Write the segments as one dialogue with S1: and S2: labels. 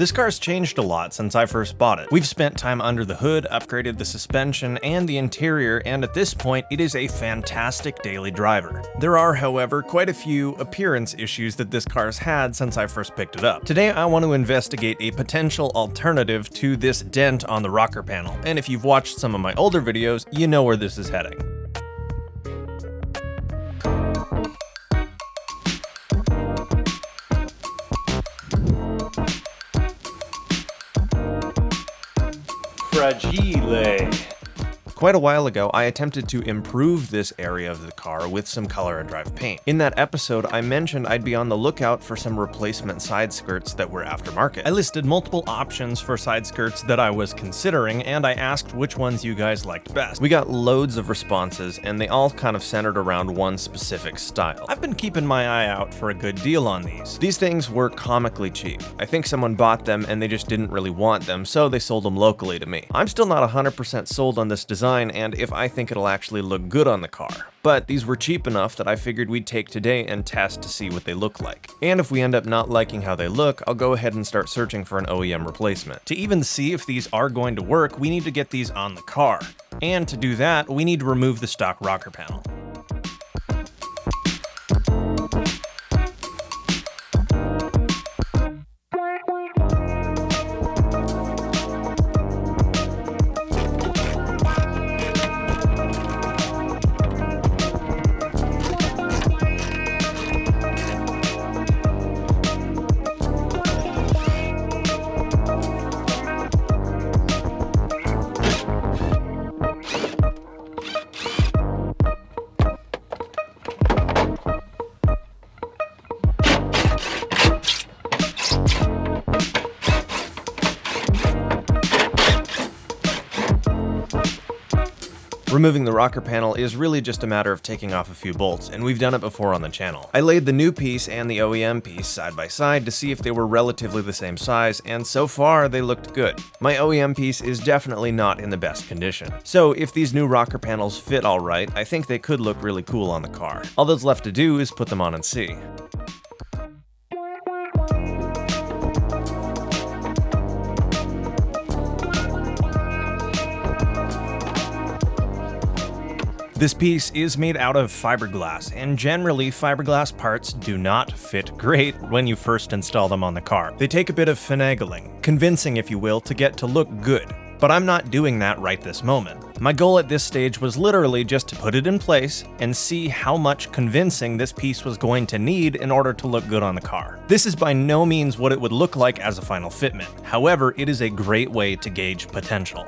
S1: This car's changed a lot since I first bought it. We've spent time under the hood, upgraded the suspension and the interior, and at this point, it is a fantastic daily driver. There are, however, quite a few appearance issues that this car's had since I first picked it up. Today, I want to investigate a potential alternative to this dent on the rocker panel, and if you've watched some of my older videos, you know where this is heading.
S2: Fragile.
S1: Quite a while ago, I attempted to improve this area of the car with some color and drive paint. In that episode, I mentioned I'd be on the lookout for some replacement side skirts that were aftermarket. I listed multiple options for side skirts that I was considering, and I asked which ones you guys liked best. We got loads of responses, and they all kind of centered around one specific style. I've been keeping my eye out for a good deal on these. These things were comically cheap. I think someone bought them and they just didn't really want them, so they sold them locally to me. I'm still not 100% sold on this design and if I think it'll actually look good on the car. But these were cheap enough that I figured we'd take today and test to see what they look like. And if we end up not liking how they look, I'll go ahead and start searching for an OEM replacement. To even see if these are going to work, we need to get these on the car. And to do that, we need to remove the stock rocker panel. Removing the rocker panel is really just a matter of taking off a few bolts, and we've done it before on the channel. I laid the new piece and the OEM piece side by side to see if they were relatively the same size, and so far they looked good. My OEM piece is definitely not in the best condition. So if these new rocker panels fit alright, I think they could look really cool on the car. All that's left to do is put them on and see. This piece is made out of fiberglass, and generally fiberglass parts do not fit great when you first install them on the car. They take a bit of finagling, convincing if you will, to get to look good. But I'm not doing that right this moment. My goal at this stage was literally just to put it in place and see how much convincing this piece was going to need in order to look good on the car. This is by no means what it would look like as a final fitment. However, it is a great way to gauge potential.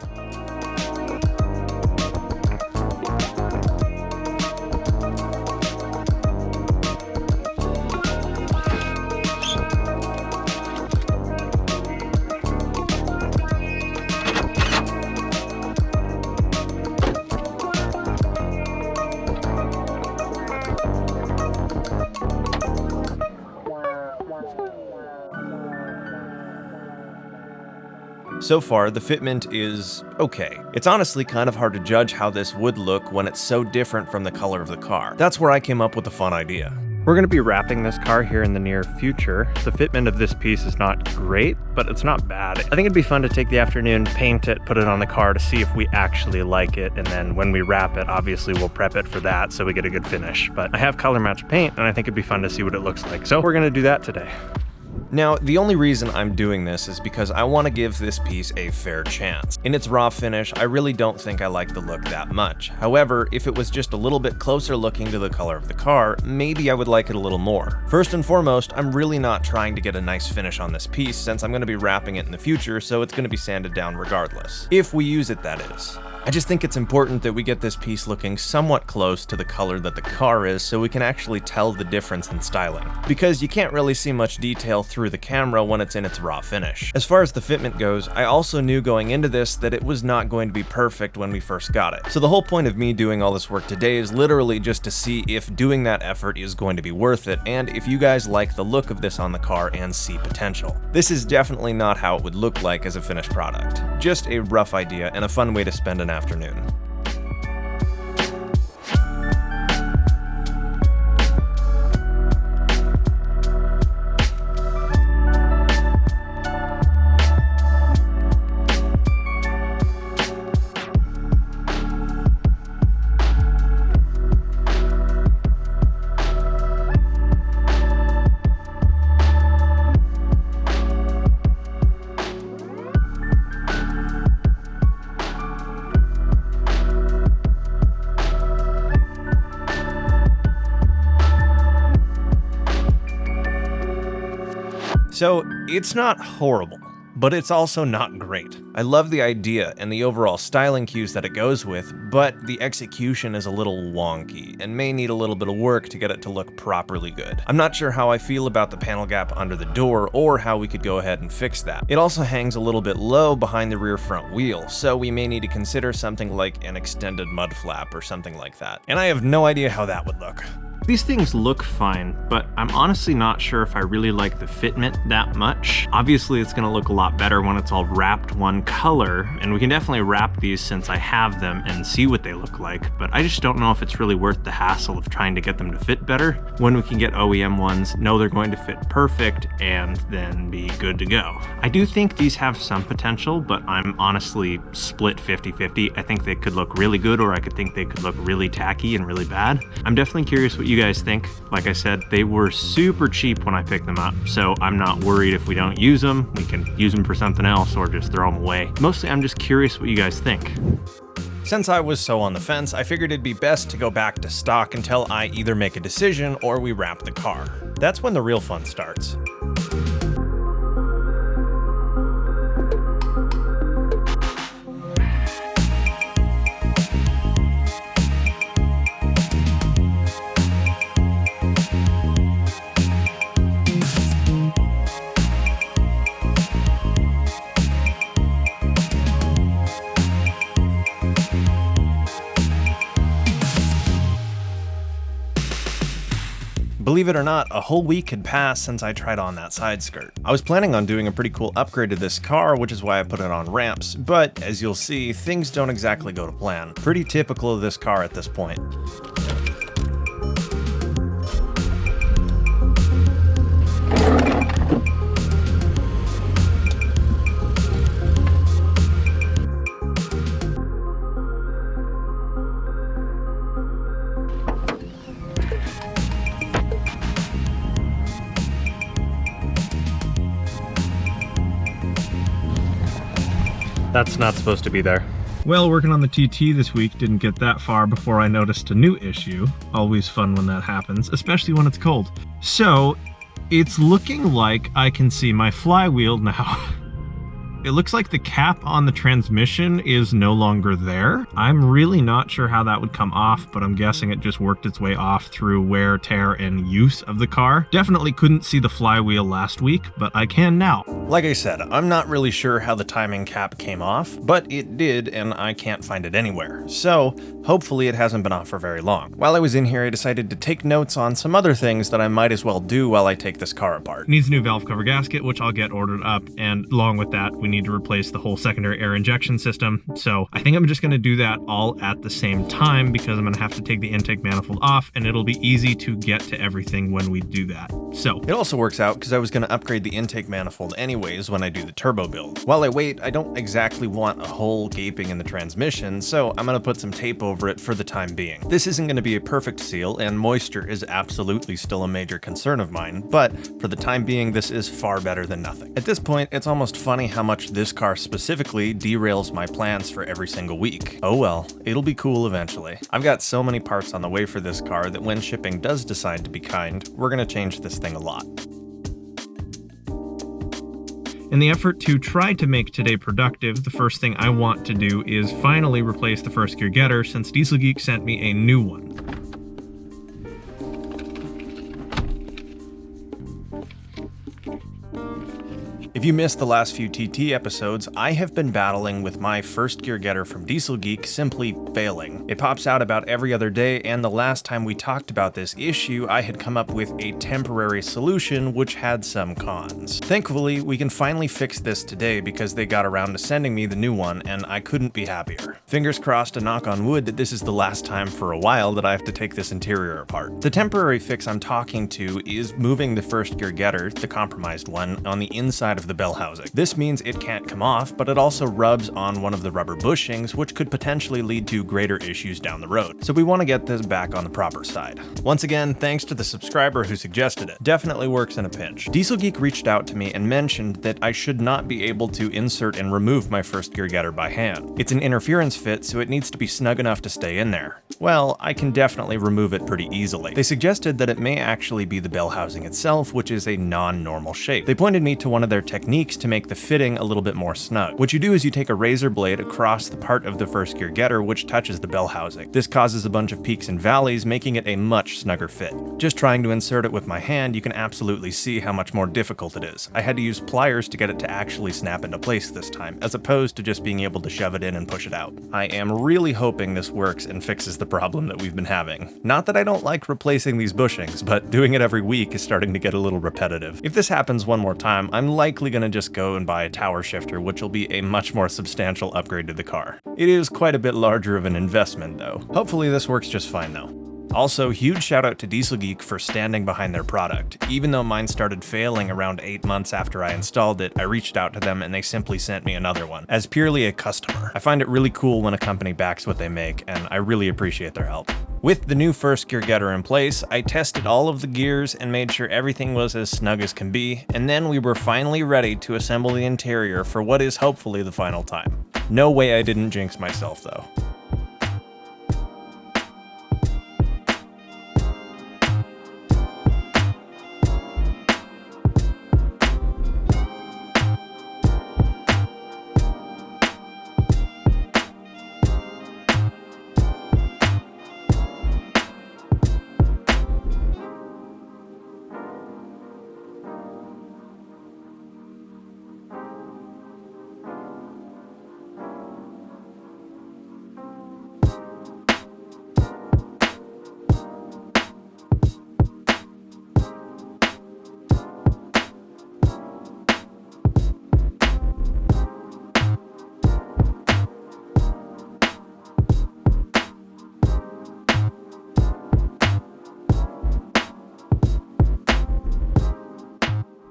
S1: So far, the fitment is okay. It's honestly kind of hard to judge how this would look when it's so different from the color of the car. That's where I came up with a fun idea. We're going to be wrapping this car here in the near future. The fitment of this piece is not great, but it's not bad. I think it'd be fun to take the afternoon, paint it, put it on the car to see if we actually like it, and then when we wrap it, obviously we'll prep it for that so we get a good finish. But I have color matched paint, and I think it'd be fun to see what it looks like. So we're going to do that today. Now, the only reason I'm doing this is because I want to give this piece a fair chance. In its raw finish, I really don't think I like the look that much. However, if it was just a little bit closer looking to the color of the car, maybe I would like it a little more. First and foremost, I'm really not trying to get a nice finish on this piece since I'm going to be wrapping it in the future, so it's going to be sanded down regardless. If we use it, that is. I just think it's important that we get this piece looking somewhat close to the color that the car is so we can actually tell the difference in styling. Because you can't really see much detail through the camera when it's in its raw finish. As far as the fitment goes, I also knew going into this that it was not going to be perfect when we first got it. So the whole point of me doing all this work today is literally just to see if doing that effort is going to be worth it and if you guys like the look of this on the car and see potential. This is definitely not how it would look like as a finished product. Just a rough idea and a fun way to spend an afternoon. So it's not horrible, but it's also not great. I love the idea and the overall styling cues that it goes with, but the execution is a little wonky and may need a little bit of work to get it to look properly good. I'm not sure how I feel about the panel gap under the door or how we could go ahead and fix that. It also hangs a little bit low behind the rear front wheel, so we may need to consider something like an extended mud flap or something like that. And I have no idea how that would look.
S2: These things look fine, but I'm honestly not sure if I really like the fitment that much. Obviously, it's gonna look a lot better when it's all wrapped one color, and we can definitely wrap these since I have them and see what they look like, but I just don't know if it's really worth the hassle of trying to get them to fit better when we can get OEM ones, know they're going to fit perfect, and then be good to go. I do think these have some potential, but I'm honestly split 50-50. I think they could look really good, or I could think they could look really tacky and really bad. I'm definitely curious what you guys think. Like I said, they were super cheap when I picked them up, so I'm not worried if we don't use them. We can use them for something else or just throw them away. Mostly, I'm just curious what you guys think.
S1: Since I was so on the fence, I figured it'd be best to go back to stock until I either make a decision or we wrap the car. That's when the real fun starts. Believe it or not, a whole week had passed since I tried on that side skirt. I was planning on doing a pretty cool upgrade to this car, which is why I put it on ramps, but as you'll see, things don't exactly go to plan. Pretty typical of this car at this point.
S2: That's not supposed to be there.
S3: Well, working on the TT this week didn't get that far before I noticed a new issue. Always fun when that happens, especially when it's cold. So, it's looking like I can see my flywheel now. It looks like the cap on the transmission is no longer there. I'm really not sure how that would come off, but I'm guessing it just worked its way off through wear, tear, and use of the car. Definitely couldn't see the flywheel last week, but I can now.
S1: Like I said, I'm not really sure how the timing cap came off, but it did, and I can't find it anywhere. So, hopefully it hasn't been off for very long. While I was in here, I decided to take notes on some other things that I might as well do while I take this car apart.
S3: It needs a new valve cover gasket, which I'll get ordered up, and along with that, we need to replace the whole secondary air injection system. So I think I'm just gonna do that all at the same time because I'm gonna have to take the intake manifold off, and it'll be easy to get to everything when we do that. So
S1: it also works out because I was gonna upgrade the intake manifold anyways when I do the turbo build. While I wait, I don't exactly want a hole gaping in the transmission, so I'm gonna put some tape over it for the time being. This isn't gonna be a perfect seal, and moisture is absolutely still a major concern of mine, but for the time being, this is far better than nothing. At this point, it's almost funny how much this car specifically derails my plans for every single week. Oh well, it'll be cool eventually. I've got so many parts on the way for this car that when shipping does decide to be kind, we're gonna change this thing a lot.
S3: In the effort to try to make today productive, the first thing I want to do is finally replace the first gear getter since Diesel Geek sent me a new one.
S1: If you missed the last few TT episodes, I have been battling with my first gear getter from Diesel Geek simply failing. It pops out about every other day, and the last time we talked about this issue, I had come up with a temporary solution which had some cons. Thankfully, we can finally fix this today because they got around to sending me the new one, and I couldn't be happier. Fingers crossed and knock on wood that this is the last time for a while that I have to take this interior apart. The temporary fix I'm talking to is moving the first gear getter, the compromised one, on the inside of the the bell housing. This means it can't come off, but it also rubs on one of the rubber bushings, which could potentially lead to greater issues down the road. So we want to get this back on the proper side. Once again, thanks to the subscriber who suggested it. Definitely works in a pinch. Diesel Geek reached out to me and mentioned that I should not be able to insert and remove my first gear getter by hand. It's an interference fit, so it needs to be snug enough to stay in there. Well, I can definitely remove it pretty easily. They suggested that it may actually be the bell housing itself, which is a non-normal shape. They pointed me to one of their techniques to make the fitting a little bit more snug. What you do is you take a razor blade across the part of the first gear getter which touches the bell housing. This causes a bunch of peaks and valleys, making it a much snugger fit. Just trying to insert it with my hand, you can absolutely see how much more difficult it is. I had to use pliers to get it to actually snap into place this time, as opposed to just being able to shove it in and push it out. I am really hoping this works and fixes the problem that we've been having. Not that I don't like replacing these bushings, but doing it every week is starting to get a little repetitive. If this happens one more time, I'm likely gonna just go and buy a tower shifter, which will be a much more substantial upgrade to the car. It is quite a bit larger of an investment though. Hopefully this works just fine though. Also, huge shout out to Diesel Geek for standing behind their product. Even though mine started failing around 8 months after I installed it, I reached out to them and they simply sent me another one, as purely a customer. I find it really cool when a company backs what they make, and I really appreciate their help. With the new first gear getter in place, I tested all of the gears and made sure everything was as snug as can be, and then we were finally ready to assemble the interior for what is hopefully the final time. No way I didn't jinx myself though.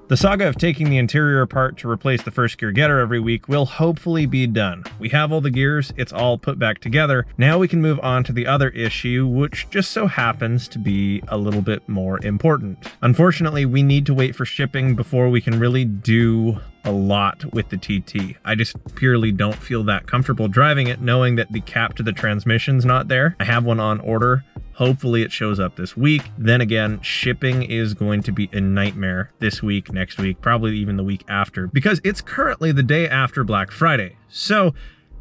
S1: The saga of taking the interior apart to replace the first gear getter every week will hopefully be done. We have all the gears, it's all put back together. Now we can move on to the other issue, which just so happens to be a little bit more important. Unfortunately, we need to wait for shipping before we can really do a lot with the TT. I just purely don't feel that comfortable driving it, knowing that the cap to the transmission's not there. I have one on order. Hopefully it shows up this week. Then again, shipping is going to be a nightmare this week, next week, probably even the week after, because it's currently the day after Black Friday. So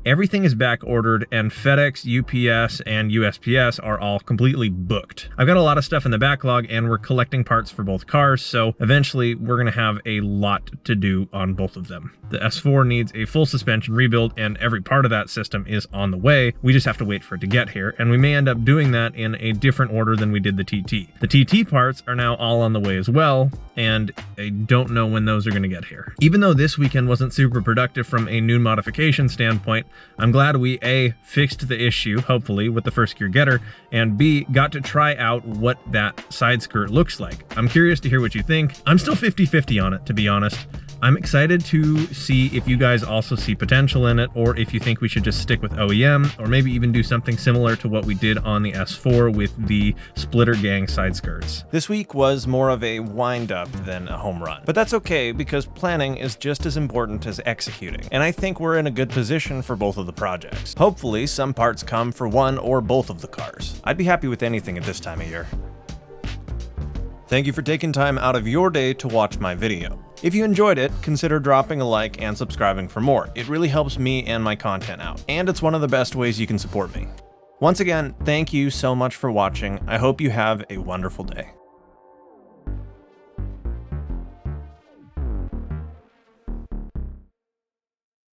S1: everything is back ordered, and FedEx, UPS, and USPS are all completely booked. I've got a lot of stuff in the backlog, and we're collecting parts for both cars, so eventually we're gonna have a lot to do on both of them. The S4 needs a full suspension rebuild, and every part of that system is on the way. We just have to wait for it to get here, and we may end up doing that in a different order than we did the TT. The TT parts are now all on the way as well, and I don't know when those are gonna get here. Even though this weekend wasn't super productive from a new modification standpoint, I'm glad we A, fixed the issue, hopefully, with the first gear getter, and B, got to try out what that side skirt looks like. I'm curious to hear what you think. I'm still 50-50 on it, to be honest. I'm excited to see if you guys also see potential in it, or if you think we should just stick with OEM, or maybe even do something similar to what we did on the S4 with the splitter gang side skirts. This week was more of a wind-up than a home run. But that's okay, because planning is just as important as executing, and I think we're in a good position for both of the projects. Hopefully, some parts come for one or both of the cars. I'd be happy with anything at this time of year. Thank you for taking time out of your day to watch my video. If you enjoyed it, consider dropping a like and subscribing for more. It really helps me and my content out, and it's one of the best ways you can support me. Once again, thank you so much for watching. I hope you have a wonderful day.